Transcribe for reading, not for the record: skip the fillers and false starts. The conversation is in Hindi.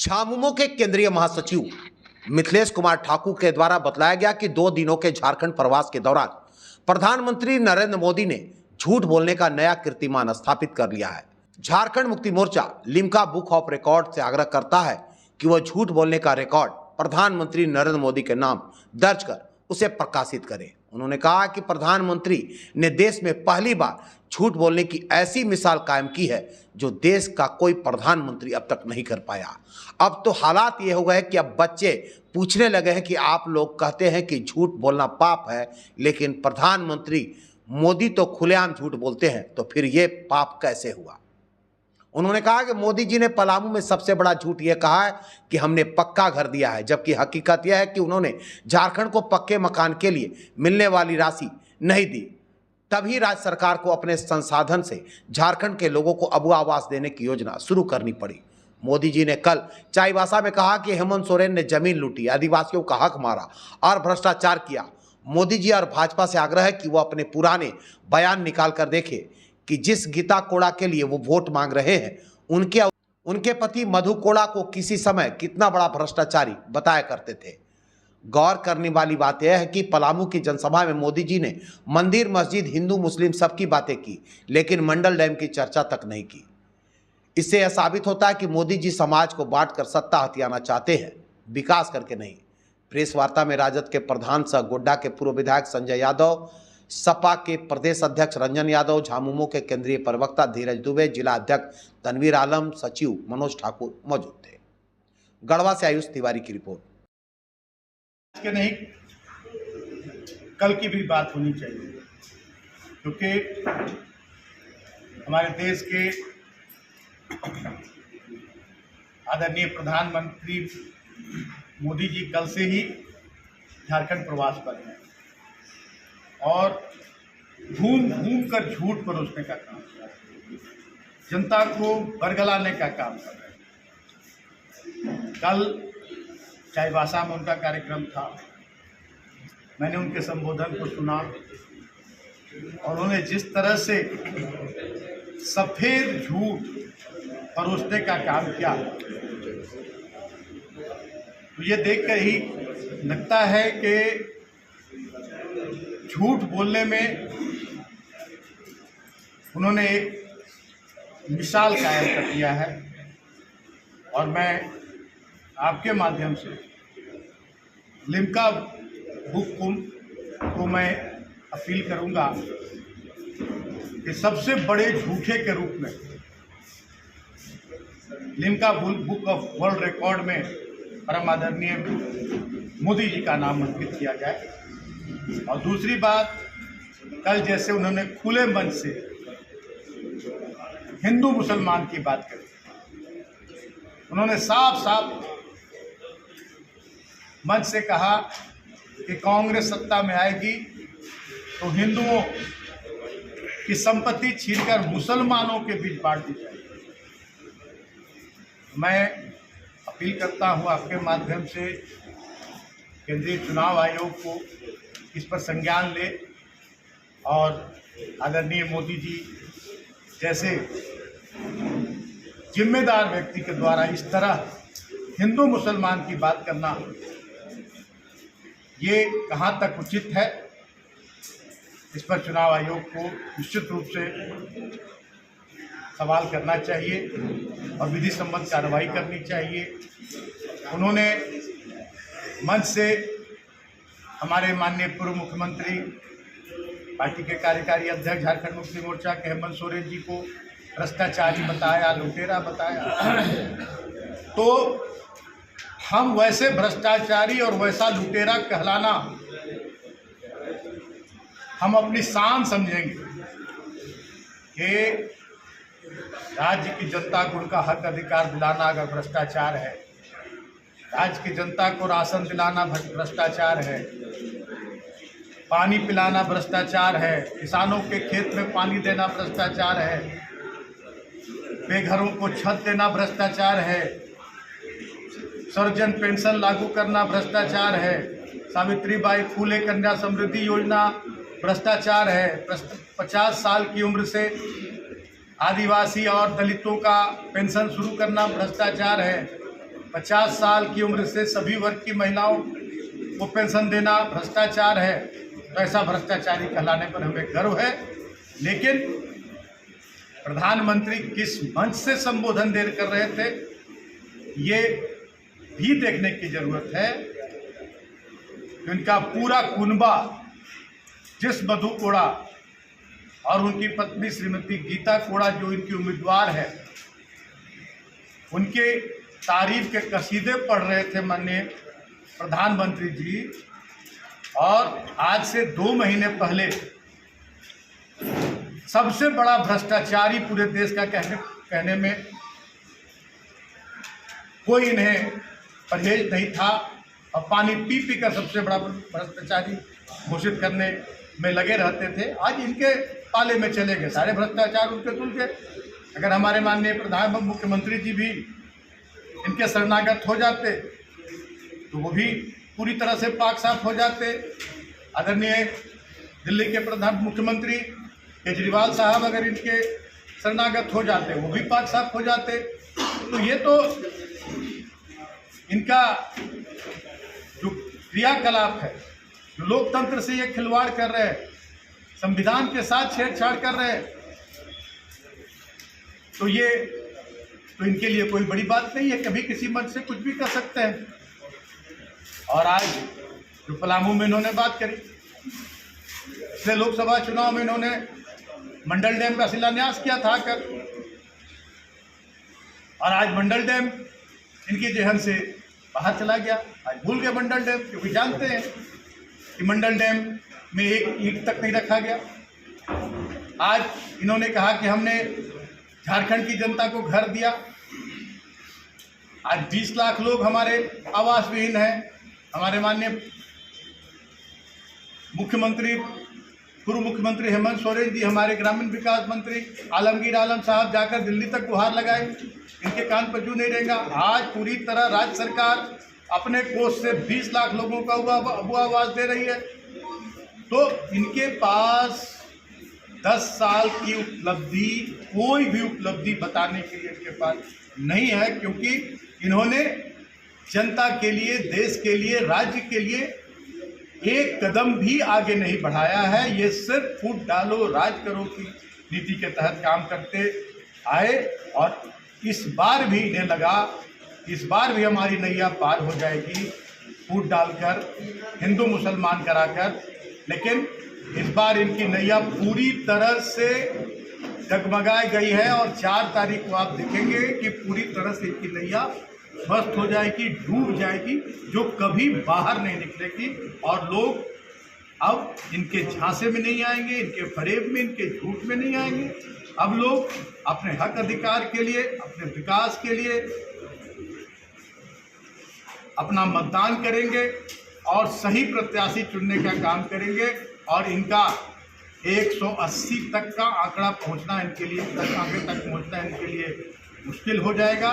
झामुमो के केंद्रीय महासचिव मिथिलेश कुमार ठाकुर के द्वारा बतलाया गया कि 2 दिनों के झारखंड प्रवास के दौरान प्रधानमंत्री नरेंद्र मोदी ने झूठ बोलने का नया कीर्तिमान स्थापित कर लिया है। Jharkhand Mukti Morcha Limca book of record से आग्रह करता है कि वह झूठ बोलने का रिकॉर्ड प्रधानमंत्री नरेंद्र मोदी के नाम दर्ज कर उसे प्रकाशित करे। उन्होंने कहा कि प्रधानमंत्री ने देश में पहली बार झूठ बोलने की ऐसी मिसाल कायम की है जो देश का कोई प्रधानमंत्री अब तक नहीं कर पाया। अब तो हालात ये हो गए कि अब बच्चे पूछने लगे हैं कि आप लोग कहते हैं कि झूठ बोलना पाप है, लेकिन प्रधानमंत्री मोदी तो खुलेआम झूठ बोलते हैं, तो फिर ये पाप कैसे हुआ। उन्होंने कहा कि मोदी जी ने पलामू में सबसे बड़ा झूठ यह कहा है कि हमने पक्का घर दिया है, जबकि हकीकत यह है कि उन्होंने झारखंड को पक्के मकान के लिए मिलने वाली राशि नहीं दी। तभी राज्य सरकार को अपने संसाधन से झारखंड के लोगों को अबू आवास देने की योजना शुरू करनी पड़ी। मोदी जी ने कल चाईबासा में कहा कि हेमंत सोरेन ने जमीन लूटी, आदिवासियों का हक मारा और भ्रष्टाचार किया। मोदी जी और भाजपा से आग्रह है कि वो अपने पुराने बयान निकाल कर देखे कि जिस गीता कोड़ा के लिए वो वोट मांग रहे हैं, उनके पति मधु कोड़ा को किसी समय कितना बड़ा भ्रष्टाचारी बताया करते थे। गौर करने वाली बात यह है कि पलामू की जनसभा में मोदी जी ने मंदिर, मस्जिद, हिंदू मुस्लिम सबकी बातें की, लेकिन मंडल डैम की चर्चा तक नहीं की। इससे यह साबित होता है कि मोदी जी समाज को बांटकर सत्ता हथियाना चाहते हैं, विकास करके नहीं। प्रेस वार्ता में राजद के प्रधान सह गोड्डा के पूर्व विधायक संजय यादव, सपा के प्रदेश अध्यक्ष रंजन यादव, झामुमो के केंद्रीय प्रवक्ता धीरज दुबे, जिला अध्यक्ष तनवीर आलम, सचिव मनोज ठाकुर मौजूद थे। गढ़वा से आयुष तिवारी की रिपोर्ट। आज के नहीं, कल की भी बात होनी चाहिए, क्योंकि हमारे देश के आदरणीय प्रधानमंत्री मोदी जी कल से ही झारखंड प्रवास पर हैं और घूम घूम कर झूठ परोसने का काम कर रहे हैं, जनता को बरगलाने का काम कर रहे हैं। कल चाईबासा में उनका कार्यक्रम था, मैंने उनके संबोधन को सुना और उन्होंने जिस तरह से सफेद झूठ परोसने का काम किया, तो ये देखकर ही लगता है कि झूठ बोलने में उन्होंने एक मिसाल कायम कर दिया है। और मैं आपके माध्यम से लिम्का बुक को मैं अपील करूंगा कि सबसे बड़े झूठे के रूप में Limca book of world record में परम आदरणीय मोदी जी का नाम अंकित किया जाए। और दूसरी बात, कल जैसे उन्होंने खुले मन से हिंदू मुसलमान की बात करी, उन्होंने साफ साफ मन से कहा कि कांग्रेस सत्ता में आएगी तो हिंदुओं की संपत्ति छीनकर मुसलमानों के बीच बांट दी जाएगी। मैं अपील करता हूं आपके माध्यम से केंद्रीय चुनाव आयोग को इस पर संज्ञान ले और आदरणीय मोदी जी जैसे जिम्मेदार व्यक्ति के द्वारा इस तरह हिंदू मुसलमान की बात करना, ये कहाँ तक उचित है, इस पर चुनाव आयोग को निश्चित रूप से सवाल करना चाहिए और विधि सम्मत कार्रवाई करनी चाहिए। उन्होंने मंच से हमारे माननीय पूर्व मुख्यमंत्री, पार्टी के कार्यकारी अध्यक्ष झारखंड मुक्ति मोर्चा के हेमंत सोरेन जी को भ्रष्टाचारी बताया, लुटेरा बताया। तो हम वैसे भ्रष्टाचारी और वैसा लुटेरा कहलाना हम अपनी शान समझेंगे कि राज्य की जनता को उनका हक अधिकार दिलाना अगर भ्रष्टाचार है, राज्य की जनता को राशन दिलाना भ्रष्टाचार है, पानी पिलाना भ्रष्टाचार है, किसानों के खेत में पानी देना भ्रष्टाचार है, बेघरों को छत देना भ्रष्टाचार है, सर्वजन पेंशन लागू करना भ्रष्टाचार है, सावित्रीबाई फूले कन्या समृद्धि योजना भ्रष्टाचार है, 50 साल की उम्र से आदिवासी और दलितों का पेंशन शुरू करना भ्रष्टाचार है, 50 साल की उम्र से सभी वर्ग की महिलाओं को पेंशन देना भ्रष्टाचार है, तो ऐसा भ्रष्टाचारी कहलाने पर हमें गर्व है। लेकिन प्रधानमंत्री किस मंच से संबोधन कर रहे थे, ये भी देखने की जरूरत है कि उनका पूरा कुनबा, जिस मधु कोड़ा और उनकी पत्नी श्रीमती गीता कोड़ा जो इनकी उम्मीदवार है, उनके तारीफ के कसीदे पढ़ रहे थे माननीय प्रधानमंत्री जी। और आज से 2 महीने पहले सबसे बड़ा भ्रष्टाचारी पूरे देश का कहने में कोई इन्हें परहेज नहीं था, और पानी पी पी कर सबसे बड़ा भ्रष्टाचारी घोषित करने में लगे रहते थे। आज इनके पाले में चले गए, सारे भ्रष्टाचार उनके धुल गए। अगर हमारे माननीय प्रधानमंत्री मुख्यमंत्री जी भी इनके शरणागत हो जाते तो वो भी पूरी तरह से पाक साफ हो जाते। आदरणीय दिल्ली के प्रधान मुख्यमंत्री केजरीवाल साहब अगर इनके शरणागत हो जाते वो भी पाक साफ हो जाते। तो ये तो इनका जो क्रियाकलाप है, जो लोकतंत्र से ये खिलवाड़ कर रहे हैं, संविधान के साथ छेड़छाड़ कर रहे हैं, तो ये तो इनके लिए कोई बड़ी बात नहीं है, कभी किसी मंच से कुछ भी कर सकते हैं। और आज जो पलामू में इन्होंने बात करी, पिछले लोकसभा चुनाव में इन्होंने मंडल डैम का शिलान्यास किया था आकर, और आज मंडल डैम इनकी जेहन से बाहर चला गया। आज भूल गए मंडल डैम, क्योंकि जानते हैं कि मंडल डैम में एक ईंट तक नहीं रखा गया। आज इन्होंने कहा कि हमने झारखंड की जनता को घर दिया। आज 20 लाख लोग हमारे आवास विहीन हैं। हमारे माननीय मुख्यमंत्री, पूर्व मुख्यमंत्री हेमंत सोरेन जी, हमारे ग्रामीण विकास मंत्री आलमगीर आलम साहब जाकर दिल्ली तक गुहार लगाए, इनके कान पर जू नहीं रहेगा। आज पूरी तरह राज्य सरकार अपने कोष से 20 लाख लोगों का अबू आवास दे रही है। तो इनके पास 10 साल की उपलब्धि, कोई भी उपलब्धि बताने के लिए इनके पास नहीं है, क्योंकि इन्होंने जनता के लिए, देश के लिए, राज्य के लिए एक कदम भी आगे नहीं बढ़ाया है। ये सिर्फ फूट डालो राज करो की नीति के तहत काम करते आए, और इस बार भी इन्हें लगा, इस बार भी हमारी नैया पार हो जाएगी फूट डालकर, हिंदू मुसलमान कराकर। लेकिन इस बार इनकी नैया पूरी तरह से डगमगाई गई है, और 4 तारीख को आप देखेंगे कि पूरी तरह से इनकी नैया ध्वस्त हो जाएगी, डूब जाएगी, जो कभी बाहर नहीं निकलेगी। और लोग अब इनके झांसे में नहीं आएंगे, इनके फरेब में, इनके झूठ में नहीं आएंगे। अब लोग अपने हक अधिकार के लिए, अपने विकास के लिए अपना मतदान करेंगे और सही प्रत्याशी चुनने का काम करेंगे। और इनका 180 तक का आंकड़ा पहुंचना इनके लिए, आगे तक पहुंचना इनके लिए मुश्किल हो जाएगा।